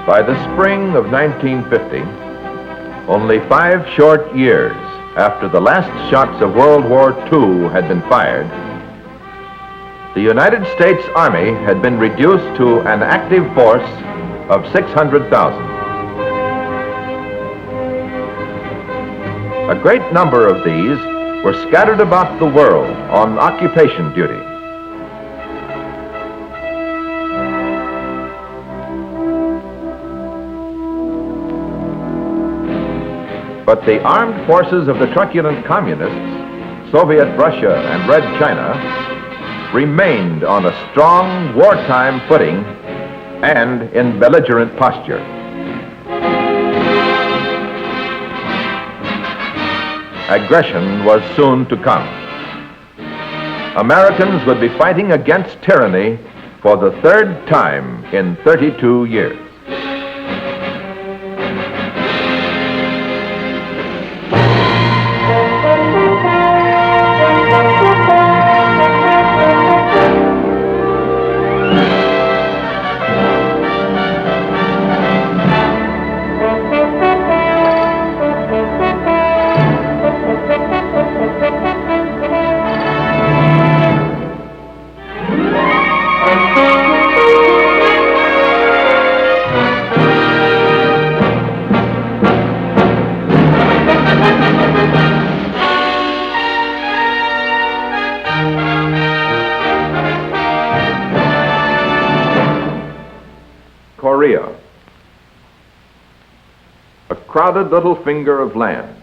By the spring of 1950, only 5 short years after the last shots of World War II had been fired, the United States Army had been reduced to an active force of 600,000. A great number of these were scattered about the world on occupation duty. But the armed forces of the truculent communists, Soviet Russia and Red China, remained on a strong wartime footing and in belligerent posture. Aggression was soon to come. Americans would be fighting against tyranny for the 3rd time in 32 years. Korea, a crowded little finger of land,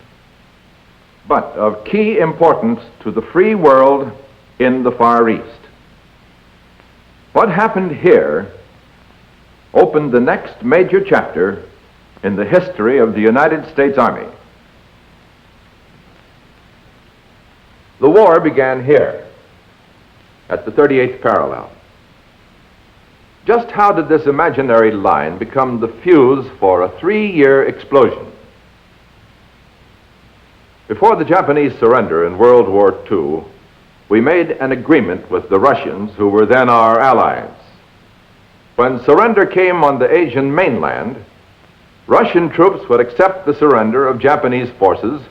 but of key importance to the free world in the Far East. What happened here opened the next major chapter in the history of the United States Army. The war began here, at the 38th parallel. Just how did this imaginary line become the fuse for a 3-year explosion? Before the Japanese surrender in World War II, we made an agreement with the Russians, who were then our allies. When surrender came on the Asian mainland, Russian troops would accept the surrender of Japanese forces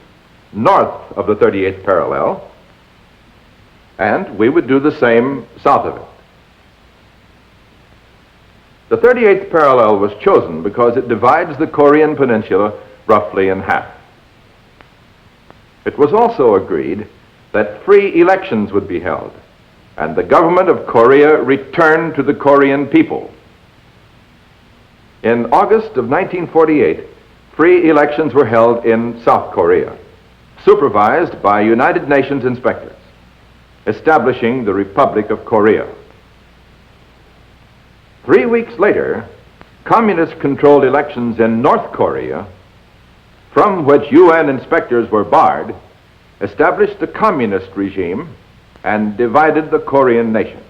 north of the 38th parallel, and we would do the same south of it. The 38th parallel was chosen because it divides the Korean peninsula roughly in half. It was also agreed that free elections would be held, and the government of Korea returned to the Korean people. In August of 1948, free elections were held in South Korea, supervised by United Nations inspectors, establishing the Republic of Korea. 3 weeks later, communist-controlled elections in North Korea, from which UN inspectors were barred, established the communist regime and divided the Korean nation.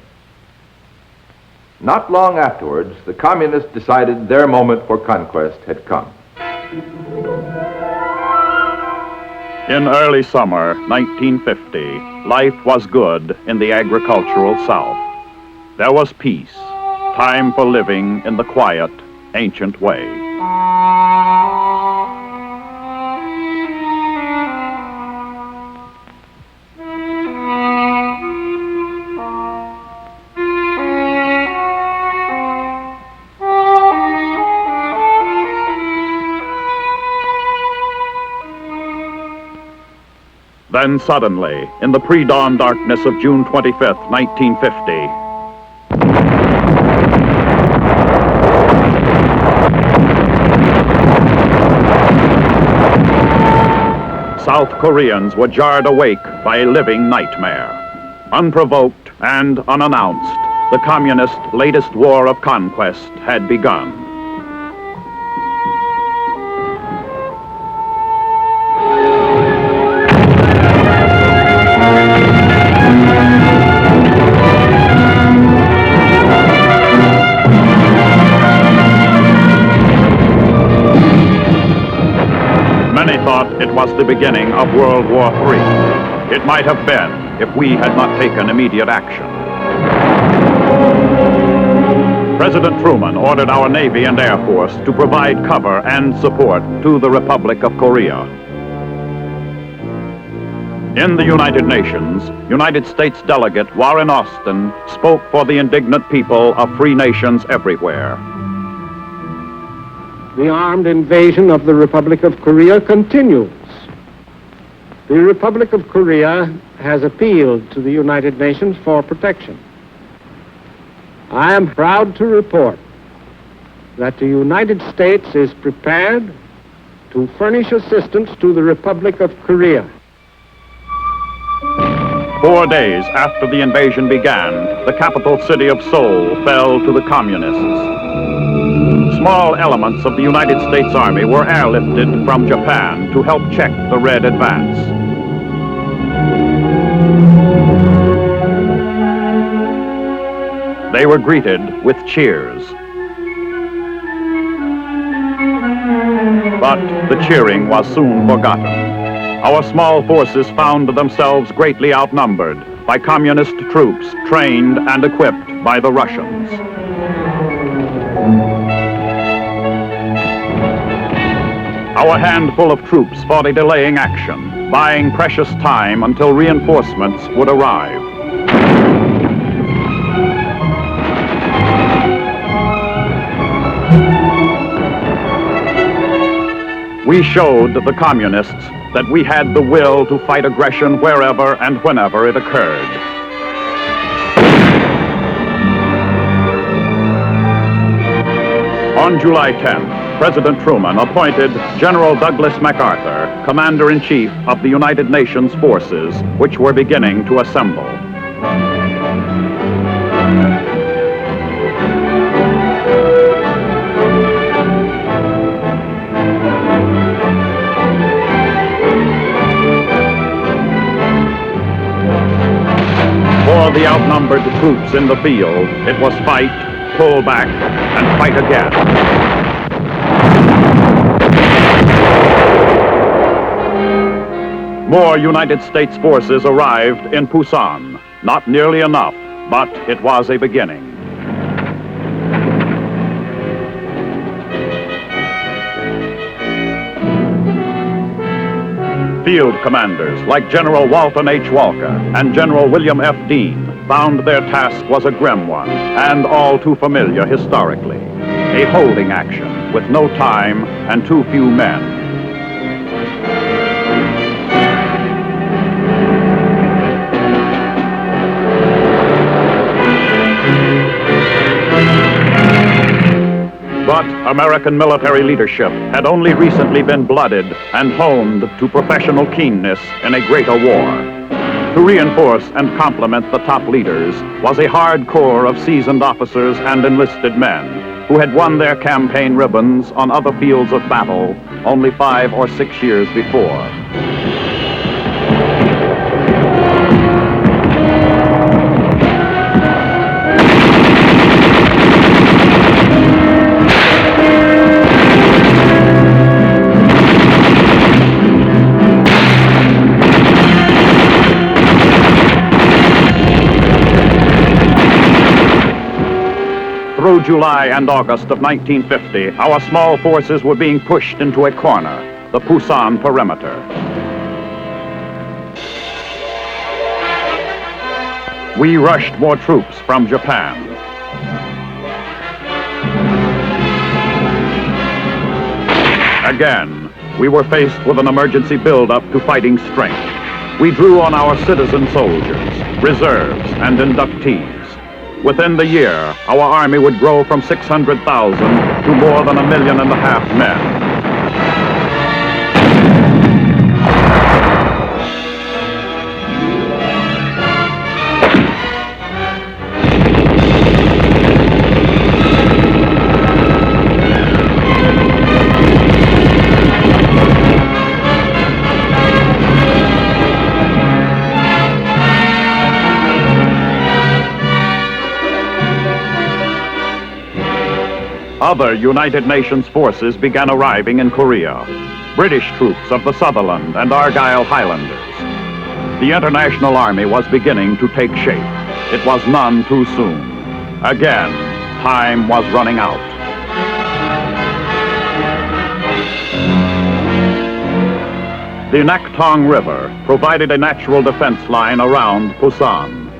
Not long afterwards, the communists decided their moment for conquest had come. In early summer 1950, life was good in the agricultural South. There was peace. Time for living in the quiet, ancient way. Then suddenly, in the pre-dawn darkness of June 25th, 1950, South Koreans were jarred awake by a living nightmare. Unprovoked and unannounced, the communist latest war of conquest had begun. Many thought it was the beginning of World War III. It might have been if we had not taken immediate action. President Truman ordered our Navy and Air Force to provide cover and support to the Republic of Korea. In the United Nations, United States Delegate Warren Austin spoke for the indignant people of free nations everywhere. The armed invasion of the Republic of Korea continues. The Republic of Korea has appealed to the United Nations for protection. I am proud to report that the United States is prepared to furnish assistance to the Republic of Korea. 4 days after the invasion began, the capital city of Seoul fell to the communists. Small elements of the United States Army were airlifted from Japan to help check the Red advance. They were greeted with cheers. But the cheering was soon forgotten. Our small forces found themselves greatly outnumbered by communist troops trained and equipped by the Russians. Our handful of troops fought a delaying action, buying precious time until reinforcements would arrive. We showed the communists that we had the will to fight aggression wherever and whenever it occurred. On July 10th, President Truman appointed General Douglas MacArthur Commander-in-Chief of the United Nations forces, which were beginning to assemble. For the outnumbered troops in the field, it was fight, pull back, and fight again. More United States forces arrived in Busan. Not nearly enough, but it was a beginning. Field commanders like General Walton H. Walker and General William F. Dean found their task was a grim one and all too familiar historically. A holding action with no time and too few men. But American military leadership had only recently been blooded and honed to professional keenness in a greater war. To reinforce and complement the top leaders was a hard corps of seasoned officers and enlisted men who had won their campaign ribbons on other fields of battle only 5 or 6 years before. Through July and August of 1950, our small forces were being pushed into a corner, the Busan perimeter. We rushed more troops from Japan. Again, we were faced with an emergency build-up to fighting strength. We drew on our citizen soldiers, reserves, and inductees. Within the year, our army would grow from 600,000 to more than 1.5 million men. Other United Nations forces began arriving in Korea. British troops of the Sutherland and Argyle Highlanders. The International Army was beginning to take shape. It was none too soon. Again, time was running out. The Nakhtong River provided a natural defense line around Pusan.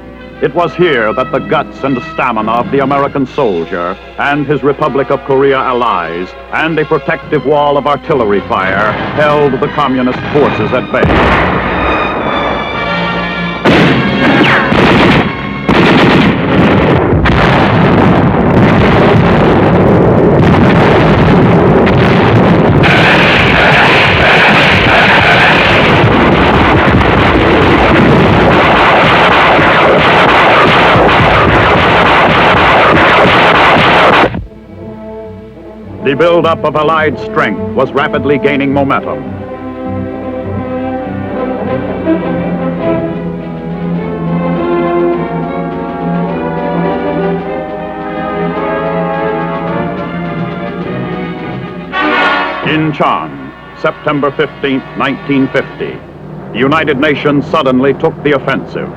It was here that the guts and stamina of the American soldier and his Republic of Korea allies and a protective wall of artillery fire held the communist forces at bay. The buildup of Allied strength was rapidly gaining momentum. Incheon, September 15, 1950. The United Nations suddenly took the offensive.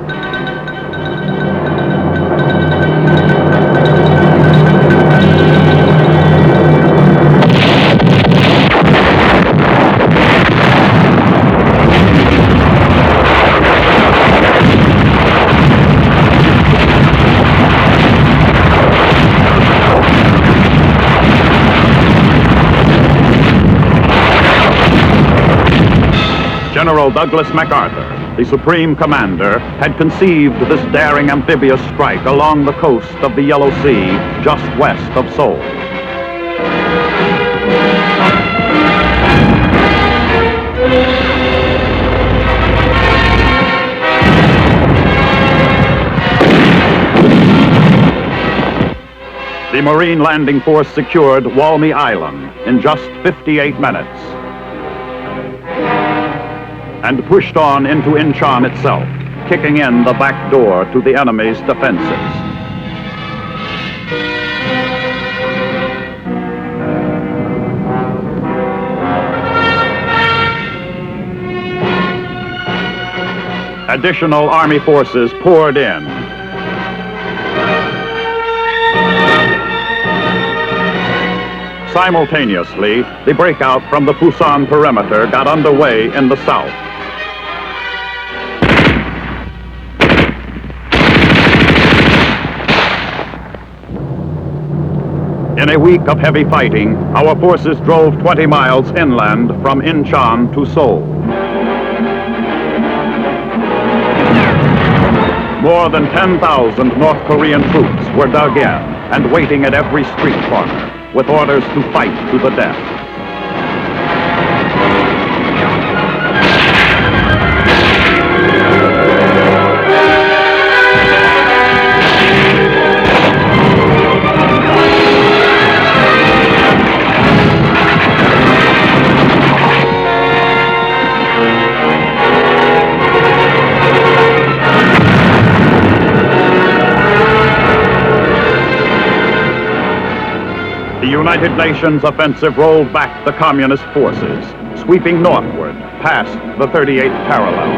General Douglas MacArthur, the Supreme Commander, had conceived this daring amphibious strike along the coast of the Yellow Sea, just west of Seoul. The Marine Landing Force secured Walmy Island in just 58 minutes. And pushed on into Incheon itself, kicking in the back door to the enemy's defenses. Additional Army forces poured in. Simultaneously, the breakout from the Pusan perimeter got underway in the south. In a week of heavy fighting, our forces drove 20 miles inland from Incheon to Seoul. More than 10,000 North Korean troops were dug in and waiting at every street corner with orders to fight to the death. The United Nations offensive rolled back the communist forces, sweeping northward past the 38th parallel.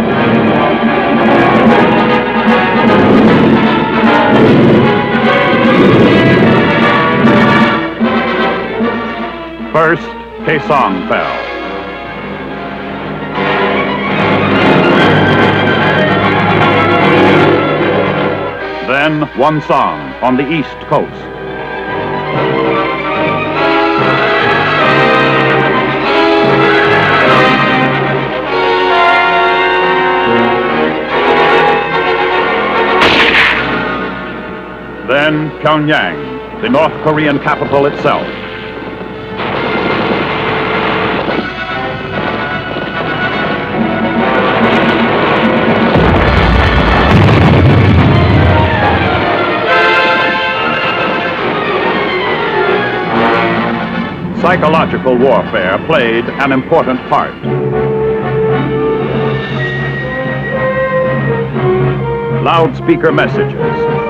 First, Kaesong fell. Then Wonsong on the east coast. Then Pyongyang, the North Korean capital itself. Psychological warfare played an important part. Loudspeaker messages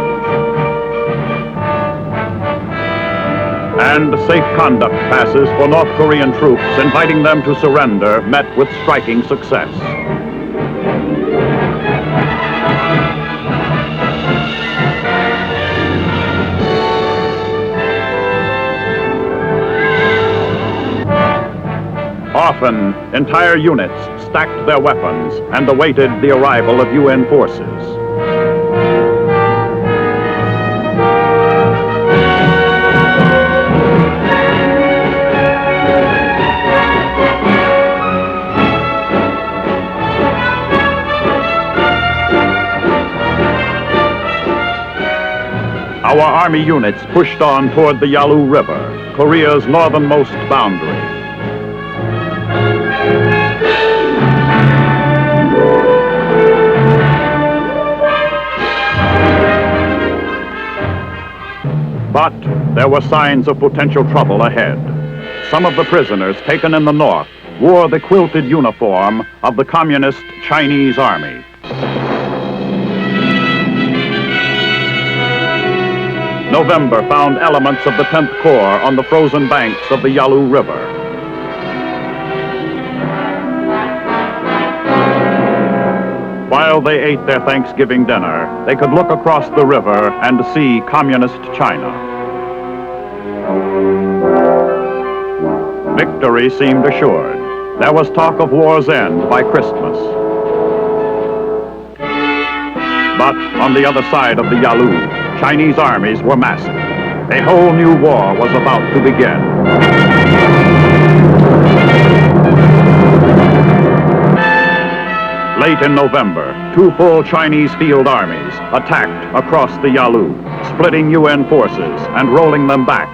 and safe conduct passes for North Korean troops inviting them to surrender met with striking success. Often, entire units stacked their weapons and awaited the arrival of UN forces. Our Army units pushed on toward the Yalu River, Korea's northernmost boundary. But there were signs of potential trouble ahead. Some of the prisoners taken in the north wore the quilted uniform of the Communist Chinese Army. November found elements of the 10th Corps on the frozen banks of the Yalu River. While they ate their Thanksgiving dinner, they could look across the river and see Communist China. Victory seemed assured. There was talk of war's end by Christmas. But on the other side of the Yalu, Chinese armies were massive. A whole new war was about to begin. Late in November, two full Chinese field armies attacked across the Yalu, splitting UN forces and rolling them back.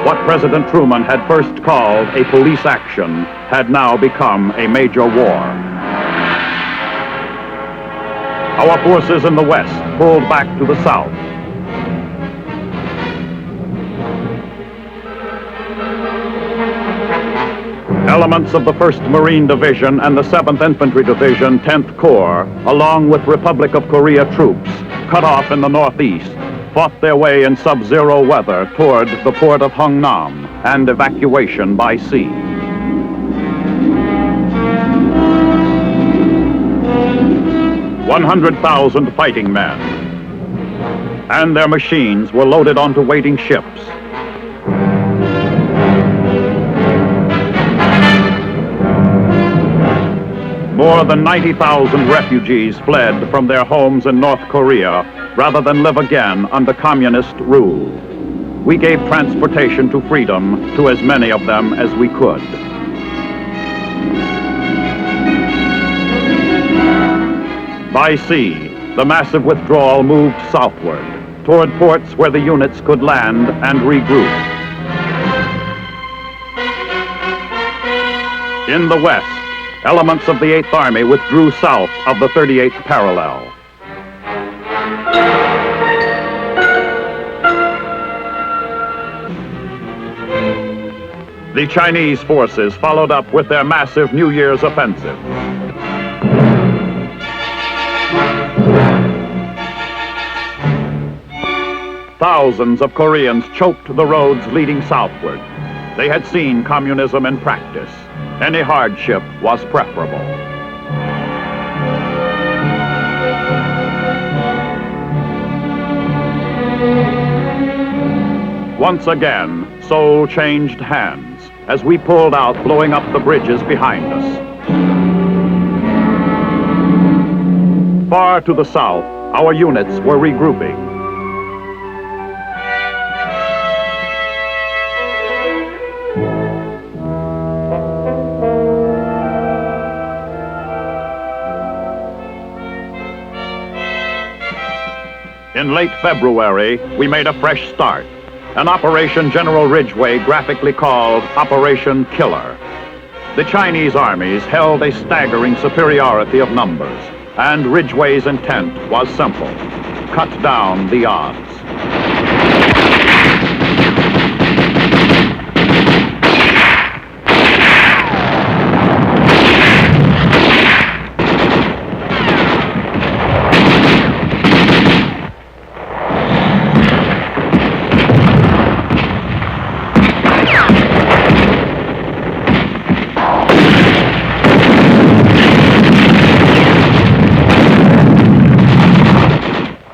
What President Truman had first called a police action had now become a major war. Our forces in the west pulled back to the south. Elements of the 1st Marine Division and the 7th Infantry Division, 10th Corps, along with Republic of Korea troops, cut off in the northeast, fought their way in sub-zero weather toward the port of Hungnam and evacuation by sea. "100,000 fighting men, and their machines were loaded onto waiting ships. More than 90,000 refugees fled from their homes in North Korea rather than live again under communist rule. We gave transportation to freedom to as many of them as we could. By sea, the massive withdrawal moved southward, toward ports where the units could land and regroup. In the west, elements of the 8th Army withdrew south of the 38th parallel. The Chinese forces followed up with their massive New Year's offensive. Thousands of Koreans choked the roads leading southward. They had seen communism in practice. Any hardship was preferable. Once again, Seoul changed hands as we pulled out, blowing up the bridges behind us. Far to the south, our units were regrouping. In late February, we made a fresh start, an Operation General Ridgway graphically called Operation Killer. The Chinese armies held a staggering superiority of numbers, and Ridgway's intent was simple: cut down the odds.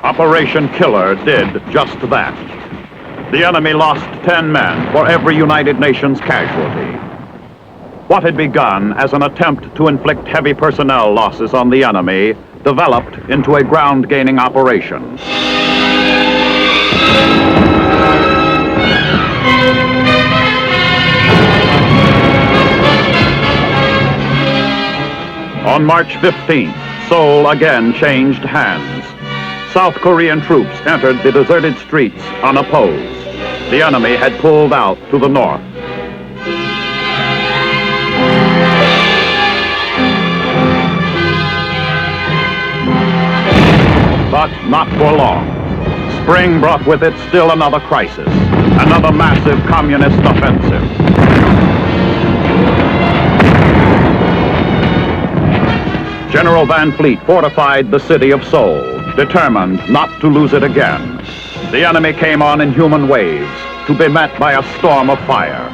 Operation Killer did just that. The enemy lost 10 men for every United Nations casualty. What had begun as an attempt to inflict heavy personnel losses on the enemy developed into a ground-gaining operation. On March 15th, Seoul again changed hands. South Korean troops entered the deserted streets unopposed. The enemy had pulled out to the north. But not for long. Spring brought with it still another crisis, another massive communist offensive. General Van Fleet fortified the city of Seoul, determined not to lose it again. The enemy came on in human waves, to be met by a storm of fire.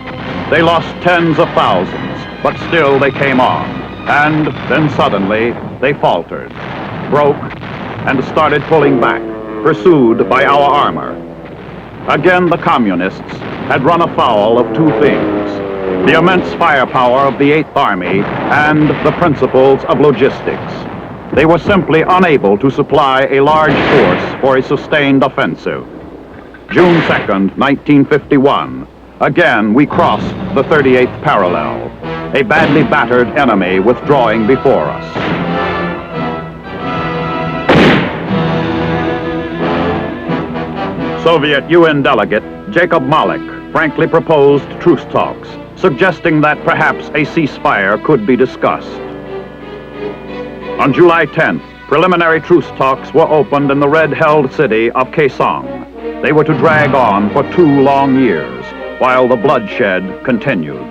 They lost tens of thousands, but still they came on. And then suddenly, they faltered, broke, and started pulling back, pursued by our armor. Again, the communists had run afoul of two things: the immense firepower of the 8th Army and the principles of logistics. They were simply unable to supply a large force for a sustained offensive. June 2nd, 1951, again we crossed the 38th parallel, a badly battered enemy withdrawing before us. Soviet UN delegate Jacob Malik frankly proposed truce talks, suggesting that perhaps a ceasefire could be discussed. On July 10th, preliminary truce talks were opened in the red-held city of Kaesong. They were to drag on for 2 long years, while the bloodshed continued.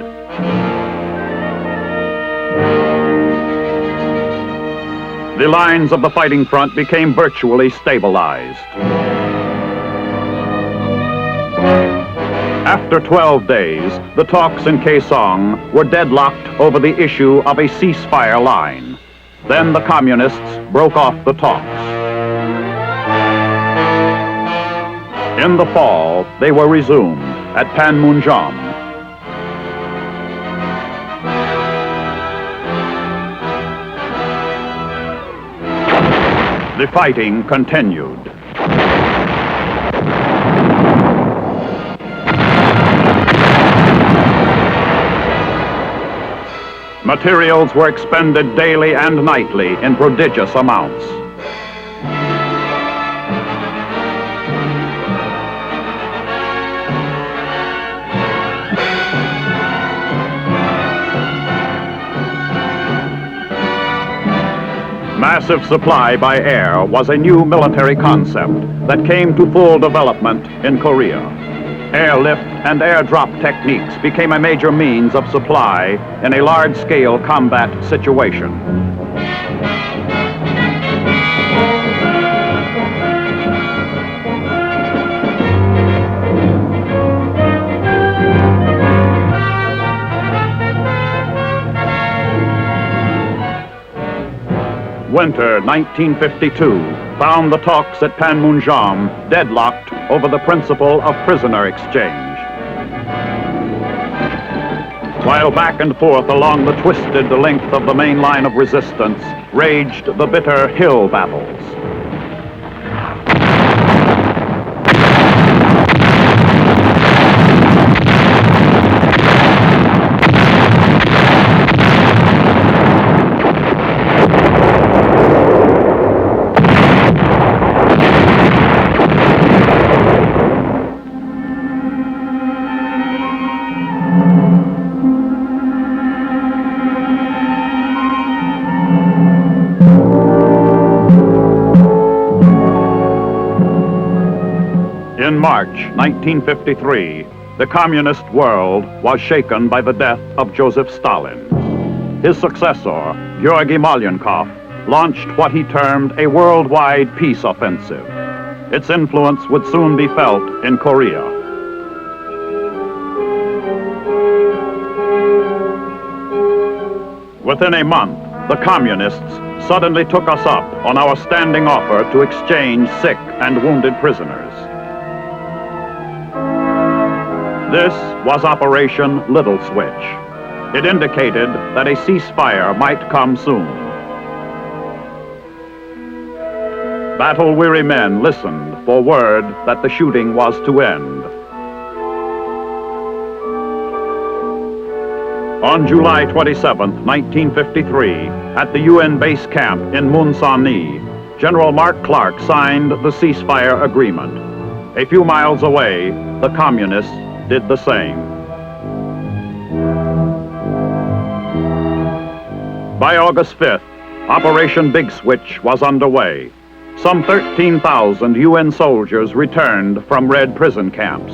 The lines of the fighting front became virtually stabilized. After 12 days, the talks in Kaesong were deadlocked over the issue of a ceasefire line. Then the communists broke off the talks. In the fall, they were resumed at Panmunjom. The fighting continued. Materials were expended daily and nightly in prodigious amounts. Massive supply by air was a new military concept that came to full development in Korea. Airlift and airdrop techniques became a major means of supply in a large-scale combat situation. Winter 1952 found the talks at Panmunjom deadlocked over the principle of prisoner exchange. While back and forth along the twisted length of the main line of resistance raged the bitter hill battles. In March 1953, the communist world was shaken by the death of Joseph Stalin. His successor, Georgy Malyankov, launched what he termed a worldwide peace offensive. Its influence would soon be felt in Korea. Within a month, the communists suddenly took us up on our standing offer to exchange sick and wounded prisoners. This was Operation Little Switch. It indicated that a ceasefire might come soon. Battle-weary men listened for word that the shooting was to end. On July 27, 1953, at the UN base camp in Moonsani, General Mark Clark signed the ceasefire agreement. A few miles away, the communists did the same. By August 5th, Operation Big Switch was underway. Some 13,000 UN soldiers returned from Red prison camps.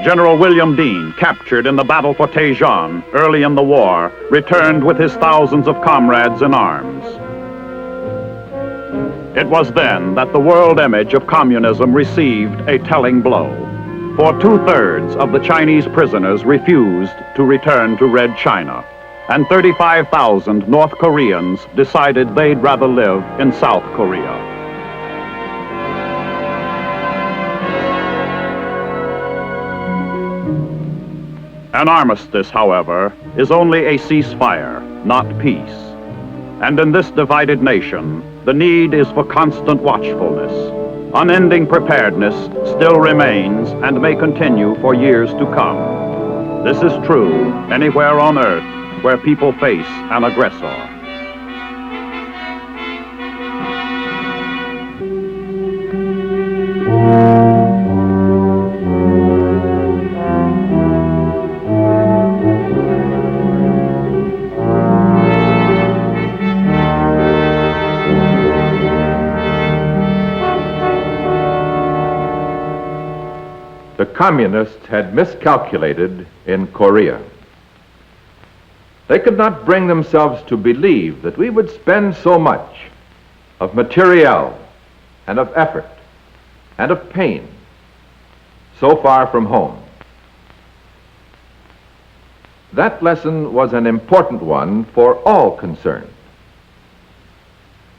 General William Dean, captured in the battle for Tejon early in the war, returned with his thousands of comrades in arms. It was then that the world image of communism received a telling blow. For 2/3 of the Chinese prisoners refused to return to Red China, and 35,000 North Koreans decided they'd rather live in South Korea. An armistice, however, is only a ceasefire, not peace. And in this divided nation, the need is for constant watchfulness. Unending preparedness still remains and may continue for years to come. This is true anywhere on earth where people face an aggressor. The communists had miscalculated in Korea. They could not bring themselves to believe that we would spend so much of materiel and of effort and of pain so far from home. That lesson was an important one for all concerned.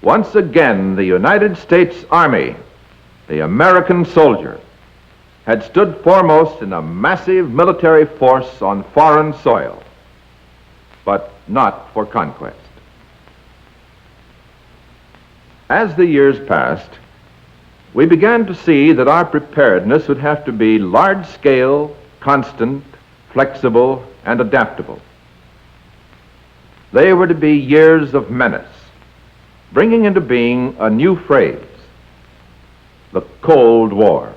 Once again, the United States Army, the American soldier, had stood foremost in a massive military force on foreign soil, but not for conquest. As the years passed, we began to see that our preparedness would have to be large-scale, constant, flexible, and adaptable. They were to be years of menace, bringing into being a new phrase, the Cold War.